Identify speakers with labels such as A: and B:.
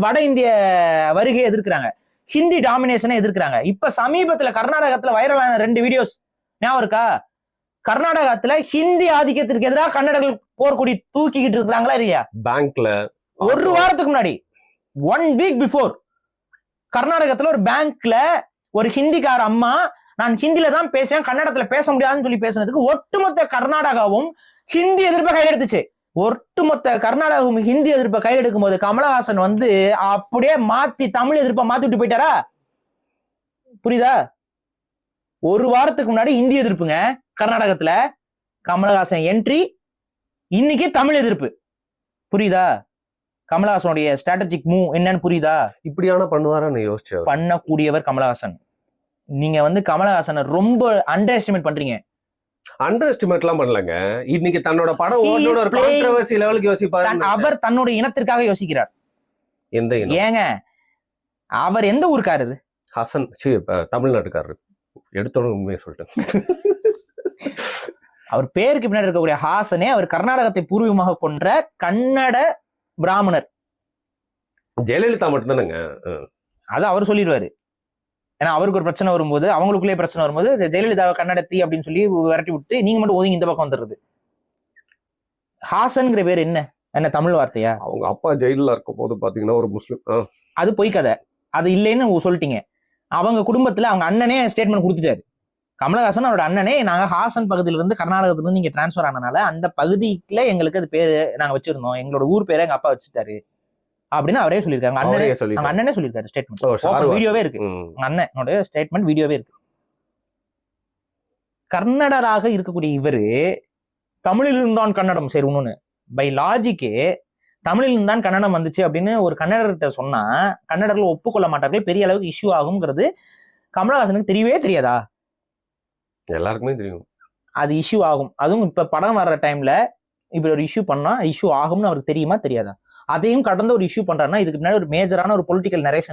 A: வட இந்திய வருகையை எதிர்க்கிறாங்க, ஹிந்தி டாமினேஷனை எதிர்க்கிறாங்க. இப்ப சமீபத்துல கர்நாடகத்துல வைரலான 2 வீடியோஸ் ஞாபகம் இருக்கா? கர்நாடகத்துல ஹிந்தி ஆதிக்கத்திற்கு எதிராக கன்னடர்கள் போர்க்கொடி தூக்கிக்கிட்டு இருக்காங்களா இல்லையா?
B: பேங்க்ல
A: ஒரு வாரத்துக்கு முன்னாடி 1 வீக் பிஃபோர் கர்நாடகத்துல ஒரு பேங்க்ல ஒரு ஹிந்திக்கார அம்மா நான் ஹிந்தில தான் பேசுவேன், கன்னடத்துல பேச முடியாதுன்னு சொல்லி பேசுனதுக்கு ஒட்டுமொத்த கர்நாடகாவும் ஹிந்தி எதிர்ப்பை கையில் எடுத்துச்சு. ஒட்டுமொத்த கர்நாடகாவும் ஹிந்தி எதிர்ப்பை கையில் எடுக்கும் போது கமலஹாசன் வந்து அப்படியே மாத்தி தமிழ் எதிர்ப்பை மாத்தி விட்டு போயிட்டாரா? புரியுதா? ஒரு வாரத்துக்கு முன்னாடி இந்தி எதிர்ப்புங்க கர்நாடகத்துல, கமலஹாசன் என்ட்ரி, இன்னைக்கு தமிழ் எதிர்ப்பு. புரியுதா? கமலஹாசனுடைய ஸ்ட்ராட்டஜிக் மூவ் என்னன்னு புரியுதா?
B: இப்படியான பண்ணுவாரான்னு யோசிச்சு
A: பண்ணக்கூடியவர் கமலஹாசன். நீங்க வந்து கமலஹாசனை ரொம்ப அண்டர் எஸ்டிமேட் பண்றீங்க.
B: அண்டர் எஸ்டிமேட் எல்லாம் பண்ணலங்க. இன்னைக்கு தன்னோட படம் ஓடோட ஒரு கான்ட்ரோவர்சி லெவலுக்கு யோசிப்பாரு.
A: அவர் தன்னுடைய இனத்திற்காக யோசிக்கிறார்.
B: எந்த இனம்?
A: ஏங்க அவர் எந்த ஊருக்காரரு?
B: ஹசன் தமிழ்நாட்டுக்காரரு. எடுத்தோன்னு உண்மையை சொல்லிட்டேன்.
A: அவர் பேருக்கு பின்னாடி இருக்கக்கூடிய ஹாசனே அவர் கர்நாடகத்தை பூர்வீகமாக கொன்ற கன்னட பிராமணர்.
B: ஜெயலலிதா மட்டும்தானுங்க.
A: அது அவர் சொல்லிடுவாரு. ஏன்னா அவருக்கு ஒரு பிரச்சனை வரும்போது, அவங்களுக்குள்ளே பிரச்சனை வரும்போது ஜெயலலிதாவை கன்னடத்தி அப்படின்னு சொல்லி விரட்டி விட்டு நீங்க மட்டும் ஒதுங்கி இந்த பக்கம் வந்துடுறது. ஹாசன்ங்கிற பேர் என்ன தமிழ் வார்த்தையா?
B: அவங்க அப்பா ஜெயில இருக்கும் போது பாத்தீங்கன்னா ஒரு முஸ்லிம்.
A: அது பொய் கதை, அது இல்லைன்னு சொல்லிட்டீங்க. அவங்க குடும்பத்துல அவங்க அண்ணனே ஸ்டேட்மெண்ட் கொடுத்துட்டாரு. கமலஹாசன் அவரோட அண்ணனே, நாங்க ஹாசன் பகுதியில இருந்து கர்நாடகத்துல இருந்து இங்க டிரான்ஸ்பர் ஆனனால அந்த பகுதிக்குள்ள எங்களுக்கு அது பேரு நாங்க வச்சிருந்தோம், எங்களோட ஊர் பேரை எங்க அப்பா வச்சுட்டாரு அப்படின்னு அவரே சொல்லியிருக்காங்க. அண்ணனே சொல்லியிருக்காரு ஸ்டேட்மெண்ட். வீடியோவே இருக்கு, அண்ணனோட ஸ்டேட்மெண்ட் வீடியோவே இருக்கு. கன்னடராக இருக்கக்கூடிய இவரு தமிழில் இருந்தான் கன்னடம் சரி ஒண்ணுன்னு பை லாஜிக்கே தமிழில் இருந்தான் கன்னடம் வந்துச்சு அப்படின்னு ஒரு கன்னடர்கிட்ட சொன்னா கன்னடர்கள் ஒப்புக்கொள்ள மாட்டார்கள், பெரிய அளவுக்கு இஷ்யூ ஆகுங்கிறது கமலஹாசனுக்கு தெரியவே தெரியாதா?
B: எல்லாருக்குமே தெரியும்
A: அது இஷ்யூ ஆகும். அதுவும் இப்ப படம் வர்ற டைம்ல இப்படி ஒரு இஷ்யூ பண்ணா இஷ்யூ ஆகும்னு அவருக்கு தெரியுமா தெரியாதா? அதையும் கடந்த ஒரு இஷ்யூ பண்றாருன்னா இதுக்கு முன்னாடி ஒரு மேஜரான ஒரு பொலிட்டிக்கல் நரேஷன்